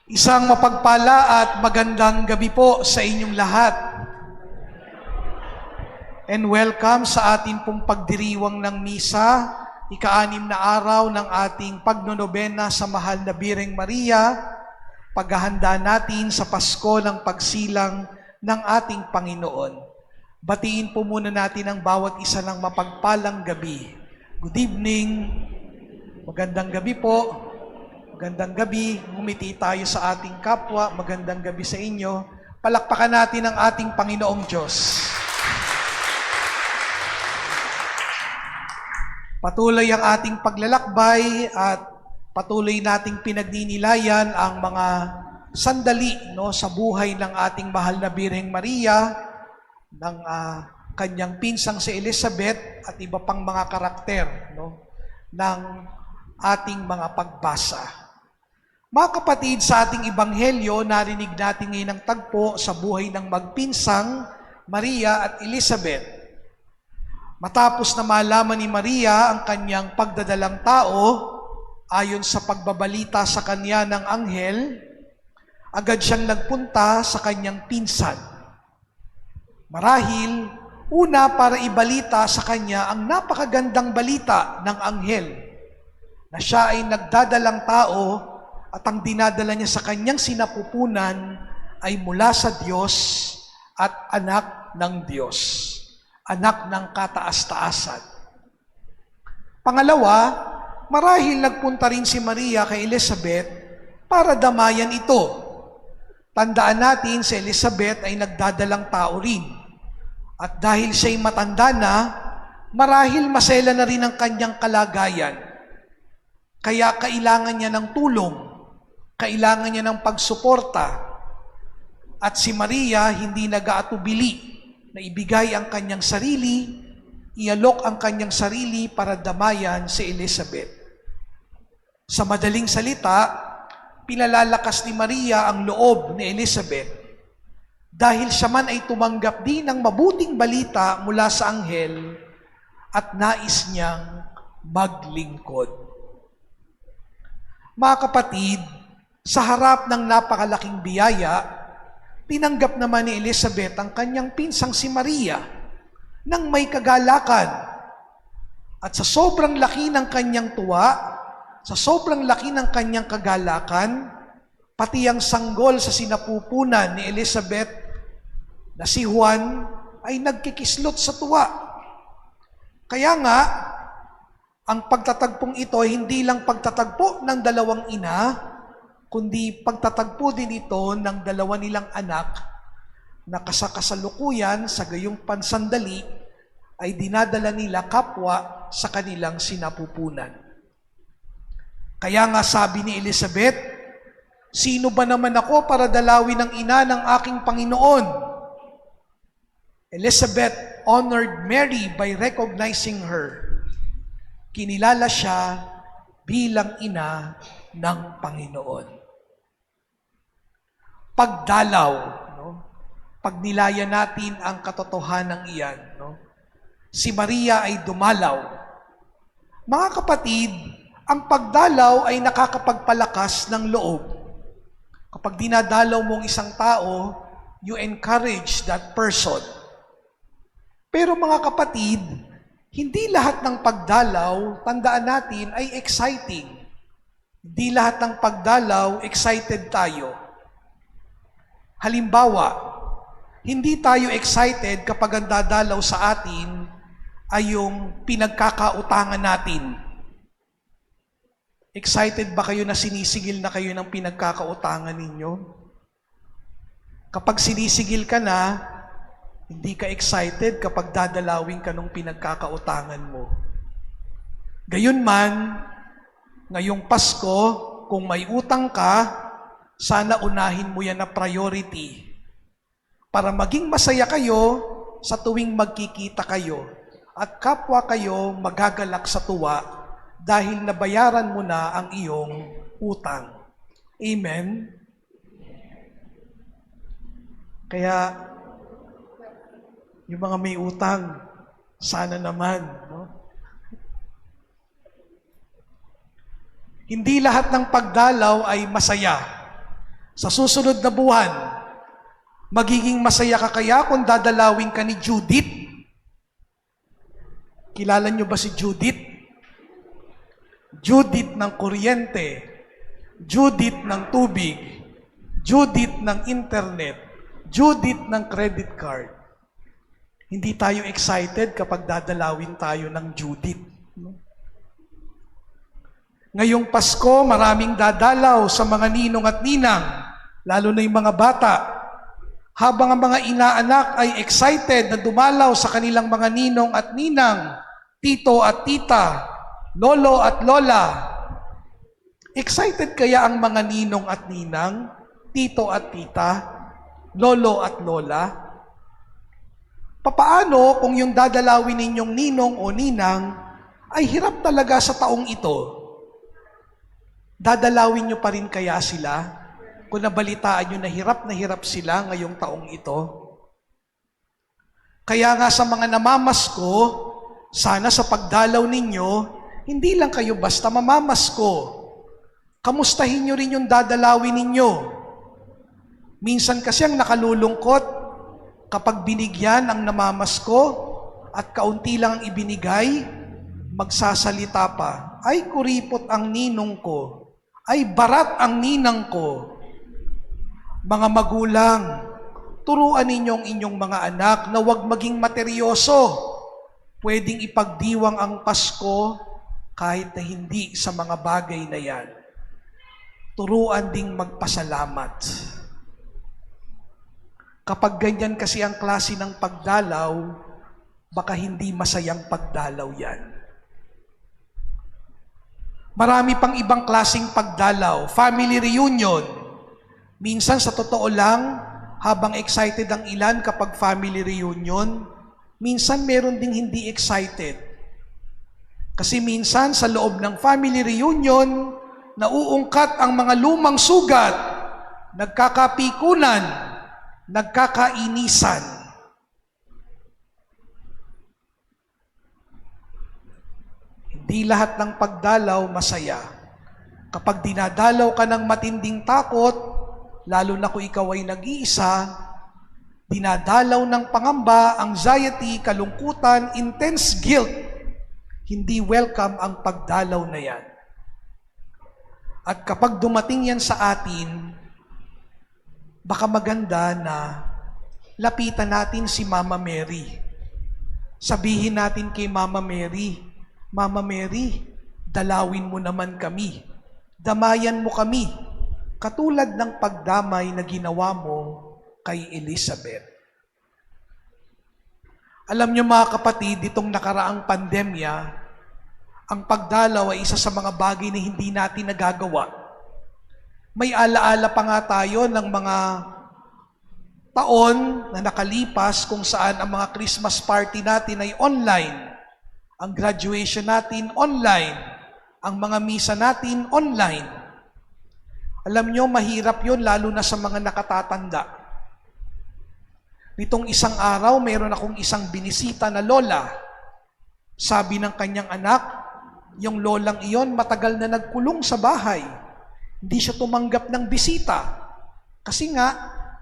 Isang mapagpala at magandang gabi po sa inyong lahat. And welcome sa ating pong pagdiriwang ng misa, ika-6 na araw ng ating pagnonobena sa Mahal na Birheng Maria, paghahanda natin sa Pasko ng pagsilang ng ating Panginoon. Batiin po muna natin ang bawat isa ng mapagpalang gabi. Good evening, magandang gabi po. Magandang gabi, ngumiti tayo sa ating kapwa, magandang gabi sa inyo. Palakpakan natin ang ating Panginoong Diyos. Patuloy ang ating paglalakbay at patuloy nating pinagninilayan ang mga sandali sa buhay ng ating mahal na Birheng Maria, ng kanyang pinsang si Elizabeth at iba pang mga karakter ng ating mga pagbasa. Mga kapatid, sa ating ebanghelyo, narinig natin ngayon ang tagpo sa buhay ng magpinsang Maria at Elizabeth. Matapos na malaman ni Maria ang kanyang pagdadalang tao, ayon sa pagbabalita sa kanya ng anghel, agad siyang nagpunta sa kanyang pinsan. Marahil, una para ibalita sa kanya ang napakagandang balita ng anghel, na siya ay nagdadalang tao at ang dinadala niya sa kanyang sinapupunan ay mula sa Diyos at anak ng Diyos, anak ng kataas-taasan. Pangalawa, marahil nagpunta rin si Maria kay Elizabeth para damayan ito. Tandaan natin, si Elizabeth ay nagdadalang tao rin. At dahil siya'y matanda na, marahil masela na rin ang kanyang kalagayan. Kaya kailangan niya ng tulong. Kailangan niya ng pagsuporta. At si Maria hindi nag-aatubili na ibigay ang kanyang sarili, ialok ang kanyang sarili para damayan si Elizabeth. Sa madaling salita, pinalalakas ni Maria ang loob ni Elizabeth dahil siya man ay tumanggap din ng mabuting balita mula sa anghel at nais niyang maglingkod. Mga kapatid, sa harap ng napakalaking biyaya, tinanggap naman ni Elizabeth ang kanyang pinsang si Maria nang may kagalakan. At sa sobrang laki ng kanyang tuwa, sa sobrang laki ng kanyang kagalakan, pati ang sanggol sa sinapupunan ni Elizabeth na si Juan ay nagkikislot sa tuwa. Kaya nga, ang pagtatagpong ito hindi lang pagtatagpo ng dalawang ina, kundi pagtatagpo din ito ng dalawa nilang anak na kasakasalukuyan sa gayong pansandali ay dinadala nila kapwa sa kanilang sinapupunan. Kaya nga sabi ni Elizabeth, sino ba naman ako para dalawin ng ina ng aking Panginoon? Elizabeth honored Mary by recognizing her. Kinilala siya bilang ina ng Panginoon. Pagdalaw, pag nilaya natin ang katotohanan iyan, si Maria ay dumalaw. Mga kapatid, ang pagdalaw ay nakakapagpalakas ng loob. Kapag dinadalaw mong isang tao, you encourage that person. Pero mga kapatid, hindi lahat ng pagdalaw, tandaan natin, ay exciting. Hindi lahat ng pagdalaw, excited tayo. Halimbawa, hindi tayo excited kapag ang dadalaw sa atin ay yung pinagkakautangan natin. Excited ba kayo na sinisigil na kayo ng pinagkakautangan ninyo? Kapag sinisigil ka na, hindi ka excited kapag dadalawin ka ng pinagkakautangan mo. Gayunman, ngayong Pasko, kung may utang ka, sana unahin mo yan na priority para maging masaya kayo sa tuwing magkikita kayo at kapwa kayo magagalak sa tuwa dahil nabayaran mo na ang iyong utang. Amen? Kaya, yung mga may utang, sana naman, Hindi lahat ng pagdalaw ay masaya. Sa susunod na buwan, magiging masaya ka kaya kung dadalawin ka ni Judith? Kilala niyo ba si Judith? Judith ng kuryente, Judith ng tubig, Judith ng internet, Judith ng credit card. Hindi tayo excited kapag dadalawin tayo ng Judith. Ngayong Pasko, maraming dadalaw sa mga ninong at ninang, lalo na yung mga bata. Habang ang mga inaanak ay excited na dumalaw sa kanilang mga ninong at ninang, tito at tita, lolo at lola. Excited kaya ang mga ninong at ninang, tito at tita, lolo at lola? Papaano kung yung dadalawin ninyong ninong o ninang ay hirap talaga sa taong ito? Dadalawin nyo pa rin kaya sila kung nabalitaan nyo na hirap sila ngayong taong ito? Kaya nga sa mga namamasko, sana sa pagdalaw ninyo, hindi lang kayo basta mamamasko. Kamustahin nyo rin yung dadalawin ninyo. Minsan kasi ang nakalulungkot, kapag binigyan ang namamasko at kaunti lang ang ibinigay, magsasalita pa, ay kuripot ang ninong ko. Ay barat ang ninang ko. Mga magulang, turuan ninyong inyong mga anak na huwag maging materyoso. Pwedeng ipagdiwang ang Pasko kahit na hindi sa mga bagay na yan. Turuan ding magpasalamat. Kapag ganyan kasi ang klase ng pagdalaw, baka hindi masayang pagdalaw yan. Marami pang ibang klaseng pagdalaw, family reunion. Minsan sa totoo lang, habang excited ang ilan kapag family reunion, minsan meron ding hindi excited. Kasi minsan sa loob ng family reunion, nauungkat ang mga lumang sugat, nagkakapikunan, nagkakainisan. Hindi lahat ng pagdalaw masaya. Kapag dinadalaw ka ng matinding takot, lalo na kung ikaw ay nag-iisa, dinadalaw ng pangamba, anxiety, kalungkutan, intense guilt, hindi welcome ang pagdalaw na yan. At kapag dumating yan sa atin, baka maganda na lapitan natin si Mama Mary. Sabihin natin kay Mama Mary, Mama Mary, dalawin mo naman kami. Damayan mo kami, katulad ng pagdamay na ginawa mo kay Elizabeth. Alam niyo mga kapatid, itong nakaraang pandemya, ang pagdalaw ay isa sa mga bagay na hindi natin nagagawa. May alaala pa nga tayo ng mga taon na nakalipas kung saan ang mga Christmas party natin ay online. Ang graduation natin online, ang mga misa natin online. Alam nyo, mahirap yun lalo na sa mga nakatatanda. Nitong isang araw, mayroon akong isang binisita na lola. Sabi ng kanyang anak, yung lolang iyon matagal na nagkulong sa bahay. Hindi siya tumanggap ng bisita. Kasi nga,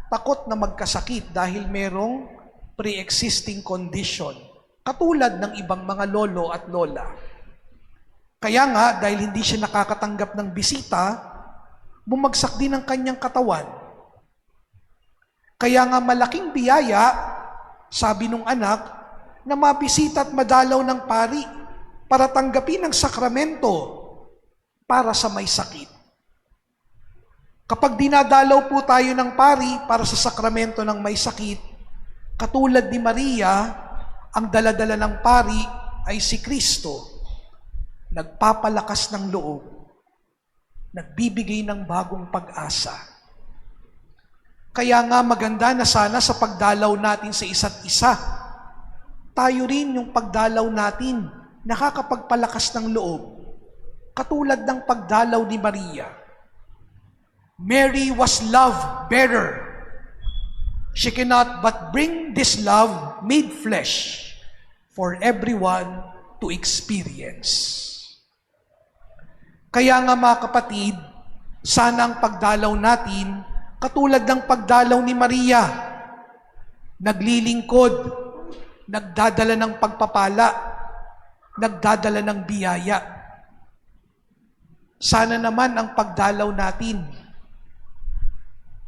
takot na magkasakit dahil merong pre-existing condition. Katulad ng ibang mga lolo at lola. Kaya nga, dahil hindi siya nakakatanggap ng bisita, bumagsak din ang kanyang katawan. Kaya nga malaking biyaya, sabi nung anak, na mabisita at madalaw ng pari para tanggapin ang sakramento para sa may sakit. Kapag dinadalaw po tayo ng pari para sa sakramento ng may sakit, katulad ni Maria, ang daladala ng pari ay si Kristo, nagpapalakas ng loob, nagbibigay ng bagong pag-asa. Kaya nga maganda na sana sa pagdalaw natin sa isa't isa, tayo rin yung pagdalaw natin nakakapagpalakas ng loob, katulad ng pagdalaw ni Maria. Mary was love bearer. She cannot but bring this love made flesh for everyone to experience. Kaya nga mga kapatid, sana ang pagdalaw natin Katulad ng pagdalaw ni Maria, naglilingkod, nagdadala ng pagpapala, nagdadala ng biyaya. Sana naman ang pagdalaw natin,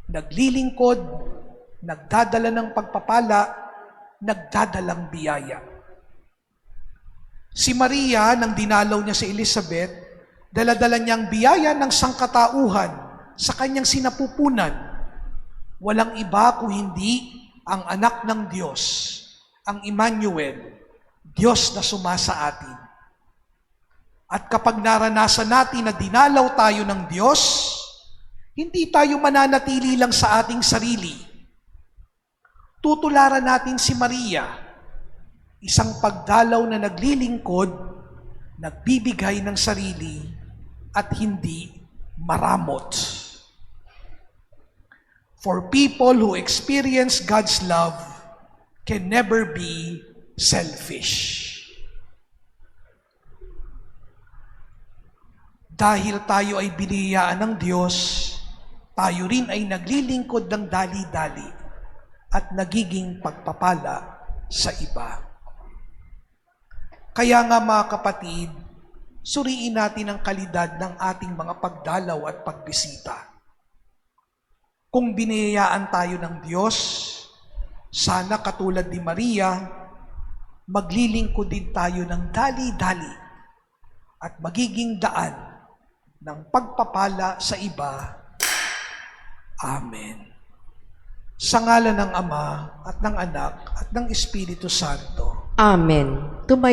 naglilingkod, nagdadala ng pagpapala, nagdadalang biyaya. Si Maria, nang dinalaw niya si Elizabeth, dala-dala niyang biyaya ng sangkatauhan sa kanyang sinapupunan. Walang iba kung hindi ang anak ng Diyos, ang Emmanuel, Diyos na sumasa atin. At kapag naranasan natin na dinalaw tayo ng Diyos, hindi tayo mananatili lang sa ating sarili. Tutularan natin si Maria, isang pagdalaw na naglilingkod, nagbibigay ng sarili, at hindi maramot. For people who experience God's love can never be selfish. Dahil tayo ay biniyayaan ng Diyos, tayo rin ay naglilingkod ng dali-dali at nagiging pagpapala sa iba. Kaya nga mga kapatid, suriin natin ang kalidad ng ating mga pagdalaw at pagbisita. Kung biniyayaan tayo ng Diyos, sana katulad ni Maria, maglilingkod din tayo ng dali-dali at magiging daan ng pagpapala sa iba. Amen. Sa ngalan ng Ama at ng Anak at ng Espiritu Santo. Amen. Tumayo